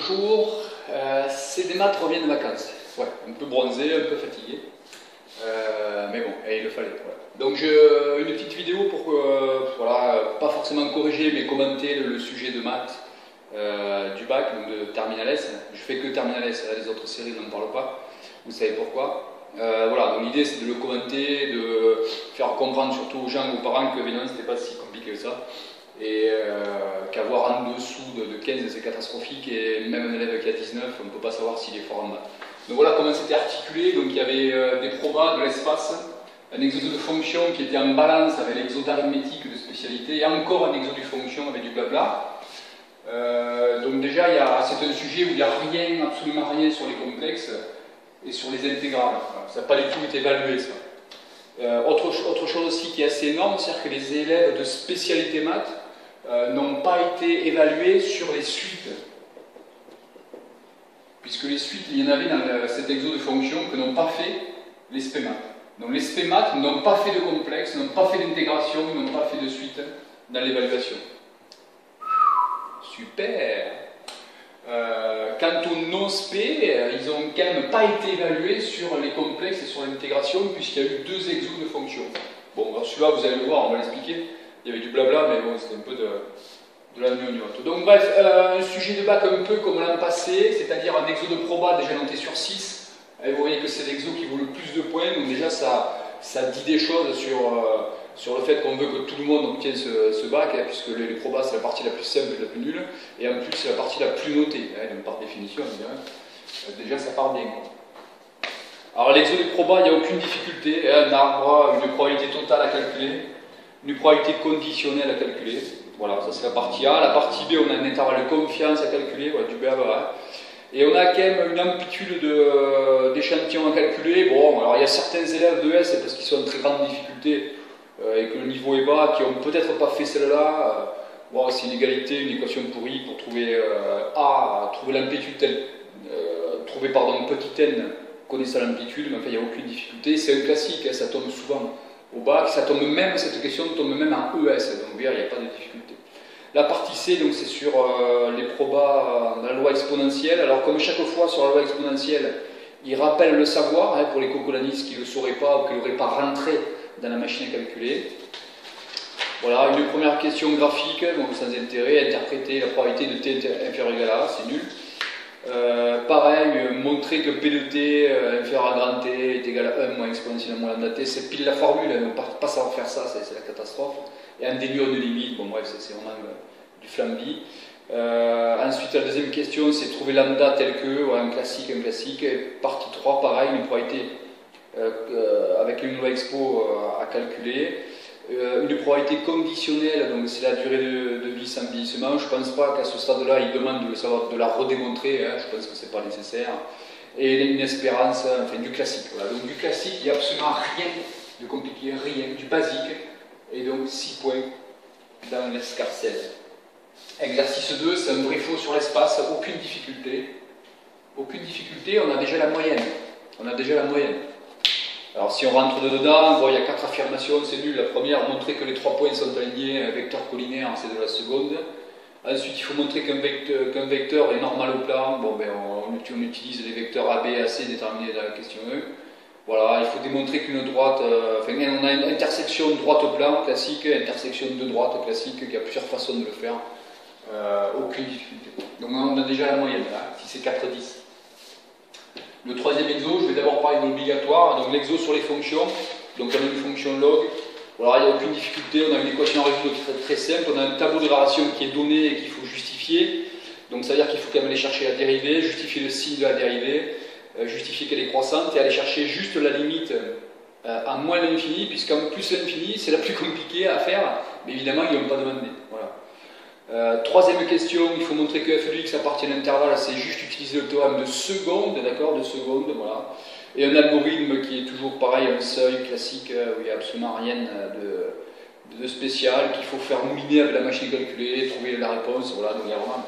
Bonjour, c'est des maths revient de vacances. Ouais, un peu bronzé, un peu fatigué. Mais bon, il le fallait. Ouais. Donc une petite vidéo pour voilà, pas forcément corriger, mais commenter le sujet de maths du bac, donc de Terminal S. Je fais que Terminal S, les autres séries n'en parlent pas. Vous savez pourquoi. Voilà, donc l'idée c'est de le commenter, de faire comprendre surtout aux gens et aux parents que évidemment c'était pas si compliqué que ça. Et qu'avoir en dessous de 15 c'est catastrophique, et même un élève qui a 19 on ne peut pas savoir s'il est fort en maths. Donc voilà comment c'était articulé. Donc il y avait des probas de l'espace, un exode de fonction qui était en balance avec l'exode arithmétique de spécialité, et encore un exode de fonction avec du blabla. Donc déjà c'est un sujet où il n'y a rien, absolument rien sur les complexes et sur les intégrales. Ça n'a pas du tout été évalué ça. Autre chose aussi qui est assez énorme, c'est-à-dire que les élèves de spécialité maths n'ont pas été évalués sur les suites. Puisque les suites, il y en avait dans cet exode de fonction que n'ont pas fait les spé maths. Donc les spé maths n'ont pas fait de complexe, n'ont pas fait d'intégration, n'ont pas fait de suite dans l'évaluation. Super. Quant aux non-spé, ils n'ont quand même pas été évalués sur les complexes et sur l'intégration, puisqu'il y a eu 2 exos de fonctions. Bon, alors celui-là, vous allez le voir, on va l'expliquer. Il y avait du blabla, mais bon, c'était un peu de la gnognotte. Donc bref, un sujet de bac un peu comme l'an passé, c'est-à-dire un exo de proba déjà noté sur 6. Et vous voyez que c'est l'exo qui vaut le plus de points, donc déjà ça dit des choses sur le fait qu'on veut que tout le monde obtienne ce bac, hein, puisque les probas c'est la partie la plus simple et la plus nulle, et en plus c'est la partie la plus notée, hein, donc par définition, déjà ça part bien. Alors l'exo des probas, il n'y a aucune difficulté, hein, un arbre, une probabilité totale à calculer, une probabilité conditionnelle à calculer, voilà, ça c'est la partie A. La partie B, on a un intervalle de confiance à calculer, voilà, du B à A. Et on a quand même une amplitude d'échantillons à calculer. Bon, alors il y a certains élèves de S, parce qu'ils sont en très grande difficulté et que le niveau est bas, qui n'ont peut-être pas fait celle-là. Bon, c'est une égalité, une équation pourrie pour trouver A, trouver l'amplitude trouver petit n connaissant l'amplitude, mais enfin il n'y a aucune difficulté. C'est un classique, hein, ça tombe souvent au bac, cette question tombe même en ES, donc il n'y a pas de difficulté. La partie C, donc c'est sur les probas, la loi exponentielle. Alors comme chaque fois sur la loi exponentielle, il rappelle le savoir, hein, pour les cocolanistes qui ne le sauraient pas ou qui n'auraient pas rentré dans la machine à calculer. Voilà, une première question graphique, donc sans intérêt, interpréter la probabilité de t inférieur ou égal à A, c'est nul. Pareil, montrer que P de t inférieur à grand t est égal à 1 moins exponentielle moins lambda t, c'est pile la formule, hein, donc pas savoir faire ça, c'est la catastrophe. Et un dénuement de limite, bon bref, c'est vraiment du flambi. Ensuite, la deuxième question, c'est trouver lambda tel que, ouais, un classique. Et partie 3, pareil, une probabilité avec une loi expo à calculer. Une probabilité conditionnelle, donc c'est la durée de vie sans vieillissement. Je ne pense pas qu'à ce stade-là, il demande de la redémontrer, hein, je pense que ce n'est pas nécessaire. Et une espérance, enfin du classique. Voilà. Donc du classique, il n'y a absolument rien de compliqué, rien, du basique. Et donc 6 points dans l'escarcelle. Exercice 2, c'est un vrai faux sur l'espace, aucune difficulté. Aucune difficulté, on a déjà la moyenne. Alors si on rentre dedans, bon, il y a 4 affirmations, c'est nul. La première, montrer que les 3 points sont alignés, un vecteur collinaire, c'est de la seconde. Ensuite, il faut montrer qu'un vecteur est normal au plan. Bon, ben, on utilise les vecteurs A, B, AC déterminés dans la question E. Voilà, il faut démontrer qu'une droite, on a une intersection droite-plan classique, intersection de droite classique, il y a plusieurs façons de le faire. Aucune difficulté. Donc on a déjà la moyenne, là, si c'est 4, 10. Le troisième exo, je vais d'abord parler de l'obligatoire, donc l'exo sur les fonctions. Donc on a une fonction log, voilà, il n'y a aucune difficulté, on a une équation à résoudre très simple, on a un tableau de variation qui est donné et qu'il faut justifier. Donc ça veut dire qu'il faut quand même aller chercher la dérivée, justifier le signe de la dérivée, justifier qu'elle est croissante et aller chercher juste la limite à moins l'infini, puisqu'en plus l'infini c'est la plus compliquée à faire, mais évidemment ils n'ont pas demandé. Voilà. Troisième question, il faut montrer que f de x appartient à l'intervalle, c'est juste utiliser le théorème de seconde, d'accord, de seconde, voilà. Et un algorithme qui est toujours pareil, un seuil classique, où il n'y a absolument rien de spécial, qu'il faut faire mouliner avec la machine calculée, trouver la réponse, voilà, donc il n'y a vraiment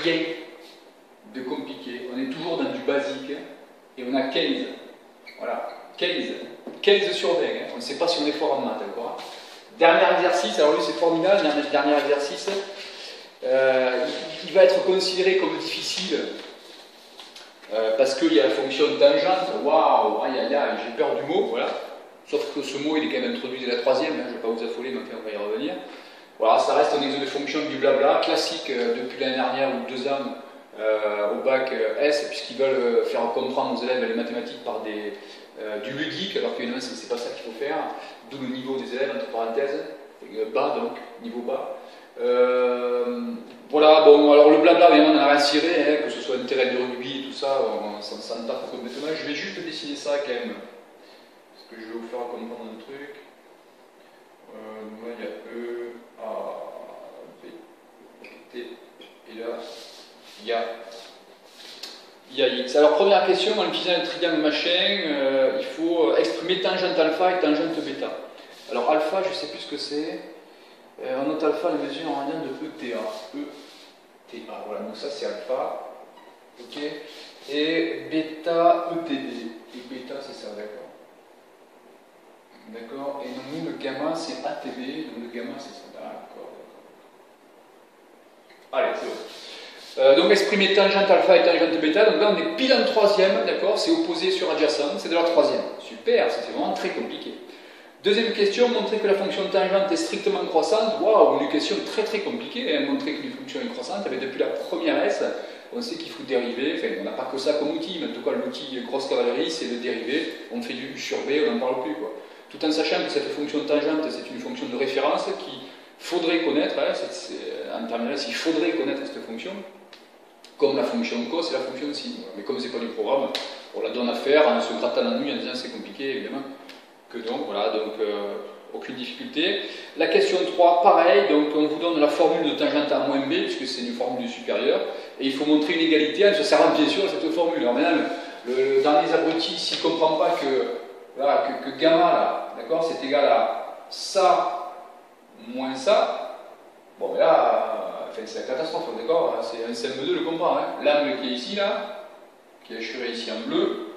rien de compliqué. On est toujours dans du basique, et on a 15, voilà, 15 sur 20, hein. On ne sait pas si on est fort en maths encore. Hein. Dernier exercice, alors lui c'est formidable, dernier exercice. il va être considéré comme difficile parce qu'il y a la fonction tangente. Waouh, aïe aïe aïe, j'ai peur du mot, voilà. Sauf que ce mot il est quand même introduit dès la troisième, hein, je ne vais pas vous affoler, mais on va y revenir. Voilà, ça reste un exo de fonction du blabla, classique depuis l'année dernière ou 2 ans au bac S, puisqu'ils veulent faire comprendre aux élèves les mathématiques par du ludique, alors qu'évidemment c'est pas ça qu'il faut faire, d'où le niveau des élèves, entre parenthèses, bas donc, niveau bas. Voilà, bon, alors le blabla, évidemment, on en a rien ciré, hein, que ce soit un terrain de rugby et tout ça, on s'en tape complètement. Je vais juste dessiner ça quand même, parce que je vais vous faire comprendre un truc. Là, il y a E, A, B, T, et là, il y a X. Alors, première question, en utilisant le triangle machin, il faut exprimer tangente alpha et tangente bêta. Alors, alpha, je ne sais plus ce que c'est. On note alpha, la mesure en lien de ETA. ETA, voilà, donc ça c'est alpha. Ok. Et bêta, ETB. Et bêta, c'est ça, d'accord. D'accord. Et donc nous, le gamma, c'est ATB. Donc le gamma, c'est ça. D'accord. Allez, c'est bon. Donc exprimer tangente alpha et tangente bêta. Donc là, on est pile en troisième, d'accord. C'est opposé sur adjacent, c'est de la troisième. Super, c'est vraiment très compliqué. Deuxième question, montrer que la fonction tangente est strictement croissante. Waouh, une question très très compliquée. Hein, montrer qu'une fonction est croissante. Mais depuis la première S, on sait qu'il faut dériver. Enfin, on n'a pas que ça comme outil, mais en tout cas, l'outil grosse cavalerie, c'est le dérivé. On fait du U sur B, on n'en parle plus, quoi. Tout en sachant que cette fonction tangente, c'est une fonction de référence qu'il faudrait connaître. Hein, en terminale, il faudrait connaître cette fonction. Comme la fonction cos et la fonction sin. Mais comme c'est pas du programme, on la donne à faire en se grattant la nuit en disant c'est compliqué, évidemment. Que donc, voilà, donc aucune difficulté. La question 3, pareil, donc on vous donne la formule de tangente A moins B, puisque c'est une formule du supérieur, et il faut montrer une égalité en se servant bien sûr de cette formule. Alors maintenant, le dernier abruti, s'il ne comprend pas voilà, que gamma, là, d'accord, c'est égal à ça moins ça, bon, ben là, enfin, c'est la catastrophe, d'accord, c'est un CM2 le comprend, hein. L'angle qui est ici, là, qui est assuré ici en bleu,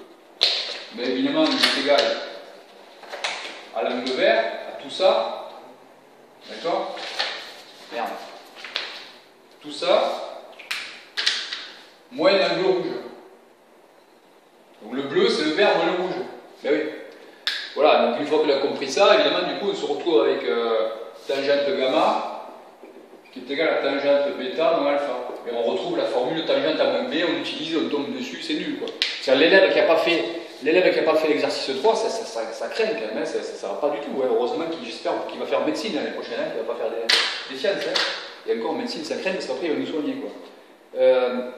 mais évidemment, il est égal à l'angle vert, à tout ça, d'accord? Merde. Tout ça, moins l'angle rouge. Donc le bleu, c'est le vert moins le rouge. Ben oui. Voilà, donc une fois qu'on a compris ça, évidemment, du coup, on se retrouve avec tangente gamma, qui est égale à tangente bêta moins alpha. Et on retrouve la formule tangente à moins b, on l'utilise, on tombe dessus, c'est nul, quoi. C'est-à-dire l'élève qui n'a pas fait... L'élève qui n'a pas fait l'exercice 3, ça craint quand même, hein, ça ne va pas du tout. Ouais. Heureusement j'espère qu'il va faire médecine l'année prochaine, hein, qu'il ne va pas faire des sciences. Hein. Et encore, médecine, ça craint parce qu'après il va nous soigner. Quoi.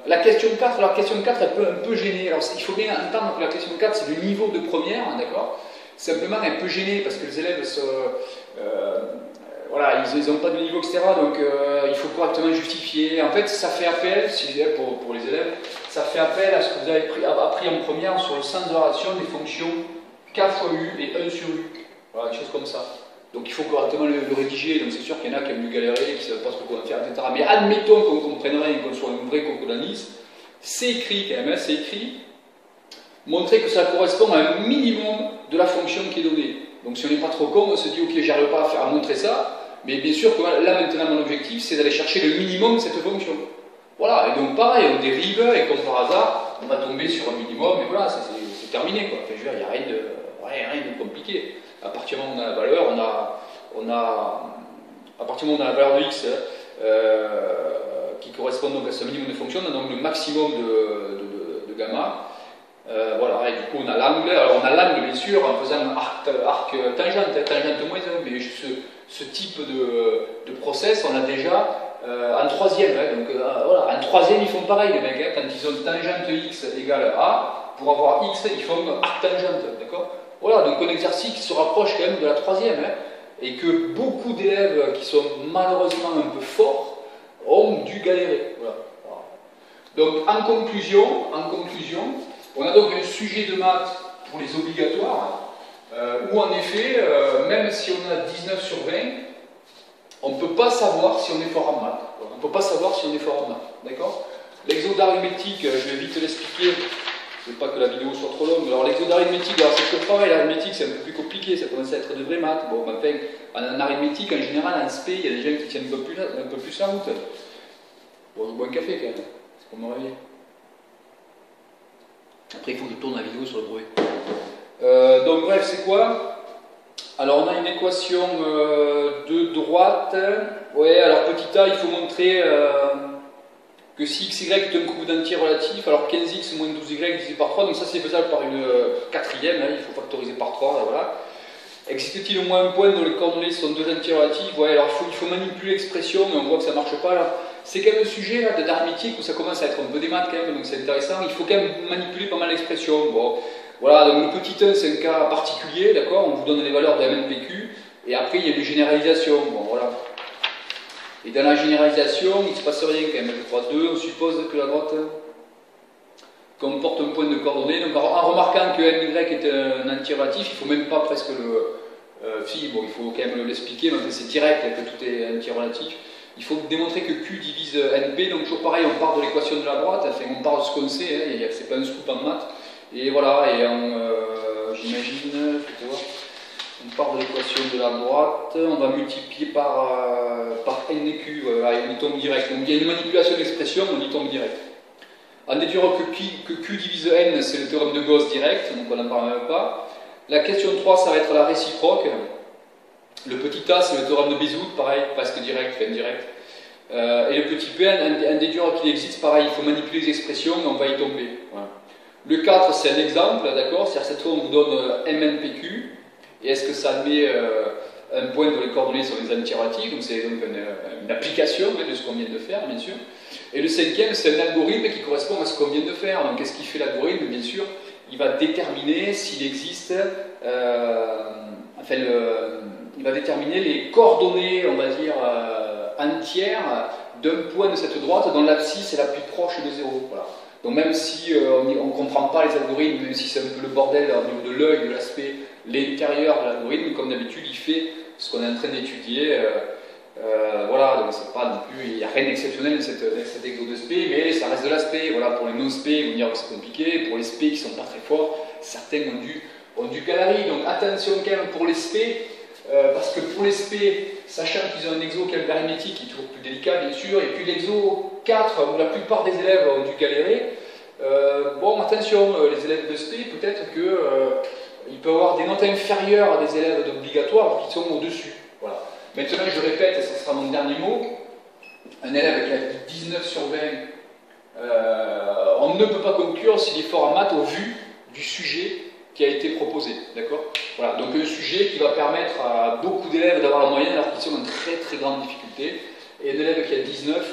La question 4, alors la question 4 elle peut un peu gêner. Alors il faut bien entendre que la question 4 c'est le niveau de première, hein, d'accord. Simplement un peu gêné parce que les élèves voilà, ils n'ont pas de niveau, etc. Donc il faut correctement justifier. En fait, ça fait appel, pour les élèves, ça fait appel à ce que vous avez appris en première sur le sens de relation des fonctions k fois u et 1 sur u. Voilà, quelque chose comme ça. Donc il faut correctement le rédiger. Donc c'est sûr qu'il y en a qui aiment mieux galérer, qui ne savent pas trop comment faire, etc. Mais admettons qu'on comprenne rien, qu'on soit un vrai cocodanis, c'est écrit quand même, hein, c'est écrit. Montrer que ça correspond à un minimum de la fonction qui est donnée. Donc si on n'est pas trop con, on se dit ok, j'arrive pas à montrer ça. Mais bien sûr que là maintenant mon objectif c'est d'aller chercher le minimum de cette fonction. Voilà, et donc pareil, on dérive et comme par hasard, on va tomber sur un minimum et voilà, c'est terminé quoi. Enfin, je veux dire, il n'y a rien de compliqué. À partir du moment où on a la valeur, à partir du moment où on a la valeur de x qui correspond donc à ce minimum de fonction, on a donc le maximum de gamma. Voilà, et du coup on a l'angle, alors on a l'angle bien sûr en faisant arc tangente moins 1, mais ce type de process on l'a déjà en troisième, hein, donc voilà, en troisième ils font pareil les mecs, hein, quand ils ont tangente x égale a, pour avoir x ils font arc tangente, d'accord. Voilà, donc un exercice qui se rapproche quand même de la troisième, hein, et que beaucoup d'élèves qui sont malheureusement un peu forts ont dû galérer, voilà. Donc en conclusion, on a donc un sujet de maths pour les obligatoires, où en effet, même si on a 19 sur 20, on ne peut pas savoir si on est fort en maths. On ne peut pas savoir si on est fort en maths, d'accord. L'exo d'arithmétique, je vais vite l'expliquer, je ne veux pas que la vidéo soit trop longue. Alors l'exo d'arithmétique, c'est toujours pareil, l'arithmétique c'est un peu plus compliqué, ça commence à être de vraies maths. Bon, enfin, en arithmétique, en général, en SP, il y a des gens qui tiennent un peu plus la route. Bon, je bois un café quand même, c'est pour me réveiller. Après, il faut que je tourne la vidéo sur le bruit. Donc, bref, c'est quoi? Alors, on a une équation de droite. Ouais, alors petit a, il faut montrer que si x, y est un couple d'entiers relatifs, alors 15x moins 12y divisé par 3, donc ça c'est faisable par une quatrième, hein, il faut factoriser par 3, là, voilà. Existe-t-il au moins un point dont les coordonnées sont deux entiers relatifs? Ouais, alors il faut manipuler l'expression, mais on voit que ça ne marche pas là. C'est quand même un sujet là, d'arithmétique où ça commence à être un peu des maths quand même, donc c'est intéressant. Il faut quand même manipuler pas mal l'expression. Bon, voilà, donc le petit 1 c'est un cas particulier, d'accord? On vous donne les valeurs de MNPQ, et après il y a des généralisations. Bon, voilà. Et dans la généralisation, il ne se passe rien quand même. Je crois 2, on suppose que la droite comporte un point de coordonnées. Donc en remarquant que MY est un entier relatif, il ne faut même pas presque le bon, il faut quand même l'expliquer, mais c'est direct que tout est entier relatif. Il faut démontrer que Q divise NP, donc toujours pareil, on part de l'équation de la droite, enfin, on part de ce qu'on sait, hein, c'est pas un scoop en maths. Et voilà, et j'imagine, on part de l'équation de la droite, on va multiplier par n et q, on y tombe direct. Donc il y a une manipulation d'expression, on y tombe direct. En déduisant que q divise n, c'est le théorème de Gauss direct, donc on n'en parle même pas. La question 3, ça va être la réciproque. Le petit a, c'est le théorème de Bézout, pareil, presque direct, fait indirect. Et le petit p, en déduisant qu'il existe, pareil, il faut manipuler les expressions, et on va y tomber. Voilà. Le 4, c'est un exemple, d'accord? C'est-à-dire cette fois, on vous donne MNPQ. Et est-ce que ça admet un point dont les coordonnées sont les entiers relatifs? Donc c'est donc une application de ce qu'on vient de faire, bien sûr. Et le 5e, c'est un algorithme qui correspond à ce qu'on vient de faire. Donc qu'est-ce qu'il fait l'algorithme? Bien sûr, il va déterminer s'il existe, il va déterminer les coordonnées, on va dire, entières d'un point de cette droite dont l'abscisse est la plus proche de 0. Voilà. Donc même si on ne comprend pas les algorithmes, même si c'est un peu le bordel au niveau de l'œil, de l'aspect, l'intérieur de l'algorithme, comme d'habitude, il fait ce qu'on est en train d'étudier. Voilà, donc c'est pas non plus, il n'y a rien d'exceptionnel dans cet exo de SP, mais ça reste de l'aspect. Voilà, pour les non-SP, ils vont dire que c'est compliqué. Pour les SP qui ne sont pas très forts, certains ont du gabarit. Donc attention quand même pour les SP, parce que pour les SP, sachant qu'ils ont un exo calvarymétique qui est toujours plus délicat, bien sûr, et puis l'exo 4, où la plupart des élèves ont dû galérer, bon, attention, les élèves de SP, peut-être qu'ils peuvent avoir des notes inférieures à des élèves d'obligatoire, alors qu'ils sont au-dessus. Voilà. Maintenant, je répète, et ce sera mon dernier mot, un élève qui a 19 sur 20, on ne peut pas conclure s'il est fort en maths au vu du sujet qui a été proposé, d'accord? Voilà, donc un sujet qui va permettre à beaucoup d'élèves d'avoir la moyenne alors qu'ils sont en très très grande difficulté, et un élève qui a 19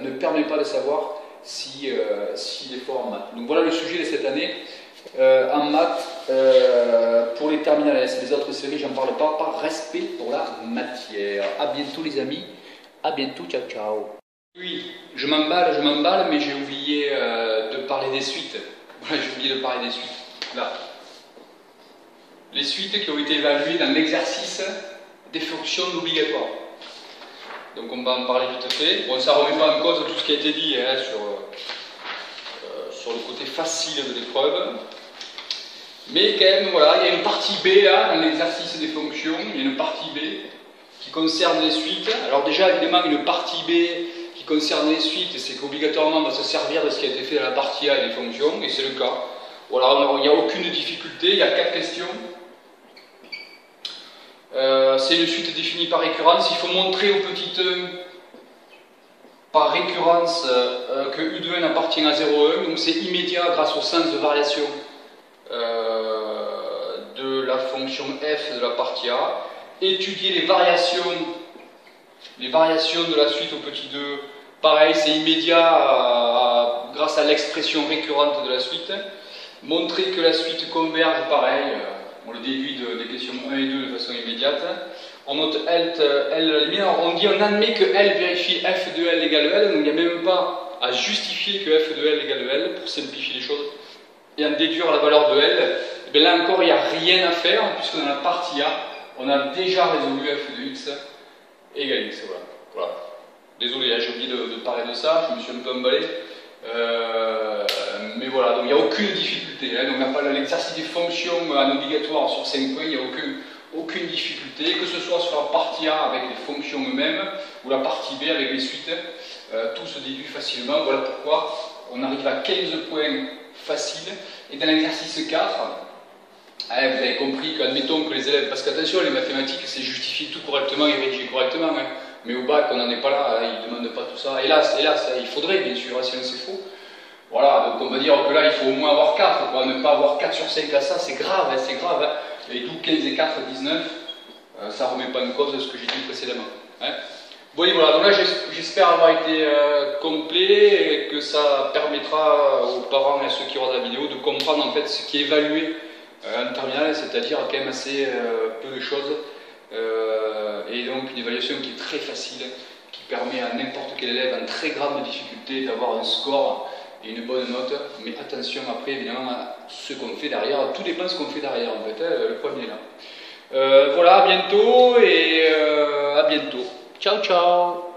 ne permet pas de savoir s'il est fort en maths. Donc voilà le sujet de cette année en maths pour les terminales S. Les autres séries, j'en parle pas, par respect pour la matière. A bientôt les amis, à bientôt, ciao ciao. Oui, je m'emballe, mais j'ai oublié de parler des suites. Voilà, j'ai oublié de parler des suites. Là. Les suites qui ont été évaluées dans l'exercice des fonctions obligatoires. Donc on va en parler vite fait. Bon, ça ne remet pas en cause tout ce qui a été dit hein, sur le côté facile de l'épreuve. Mais quand même, voilà, il y a une partie B là, dans l'exercice des fonctions, il y a une partie B qui concerne les suites. Alors déjà, évidemment, une partie B qui concerne les suites, c'est qu'obligatoirement on va se servir de ce qui a été fait dans la partie A et des fonctions, et c'est le cas. Voilà, il n'y a aucune difficulté, il y a 4 questions. C'est une suite définie par récurrence. Il faut montrer au petit 1 par récurrence que U de n appartient à 0,1. Donc c'est immédiat grâce au sens de variation de la fonction f de la partie A. Étudier les variations de la suite au petit 2. Pareil, c'est immédiat grâce à l'expression récurrente de la suite. Montrer que la suite converge, pareil. On le déduit des questions 1 et 2 de façon immédiate. On note L la lumière. On admet que L vérifie f de L égale L, donc il n'y a même pas à justifier que f de L égale L pour simplifier les choses. Et en déduire la valeur de L, et bien là encore il n'y a rien à faire, puisque dans la partie A, on a déjà résolu f de x égale x. Voilà. Désolé, j'ai oublié de parler de ça, je me suis un peu emballé. Mais voilà, donc il n'y a aucune difficulté. Hein, donc on n'a pas l'exercice des fonctions en obligatoire sur 5 points, il n'y a aucune difficulté, que ce soit sur la partie A avec les fonctions eux-mêmes ou la partie B avec les suites. tout se déduit facilement. Voilà pourquoi on arrive à 15 points faciles. Et dans l'exercice 4, vous avez compris qu'admettons que les élèves, parce qu'attention, les mathématiques, c'est justifier tout correctement et rédiger correctement, hein, mais au bac, on n'en est pas là, hein, ils ne demandent pas tout ça. Hélas, il faudrait, bien sûr, sinon c'est faux. Voilà, donc on va dire que là, il faut au moins avoir 4, quoi. Ne pas avoir 4 sur 5 à ça, c'est grave, hein, c'est grave. Hein. Et d'où 15 et 4, 19, ça ne remet pas en cause ce que j'ai dit précédemment. Hein. Bon, et voilà, donc là, j'espère avoir été complet et que ça permettra aux parents et à ceux qui regardent la vidéo de comprendre en fait ce qui est évalué en terminale, c'est-à-dire quand même assez peu de choses, et donc une évaluation qui est très facile, qui permet à n'importe quel élève en très grande difficulté d'avoir un score et une bonne note, mais attention après évidemment à ce qu'on fait derrière, tout dépend de ce qu'on fait derrière en fait, le premier là. Voilà, à bientôt et à bientôt. Ciao ciao.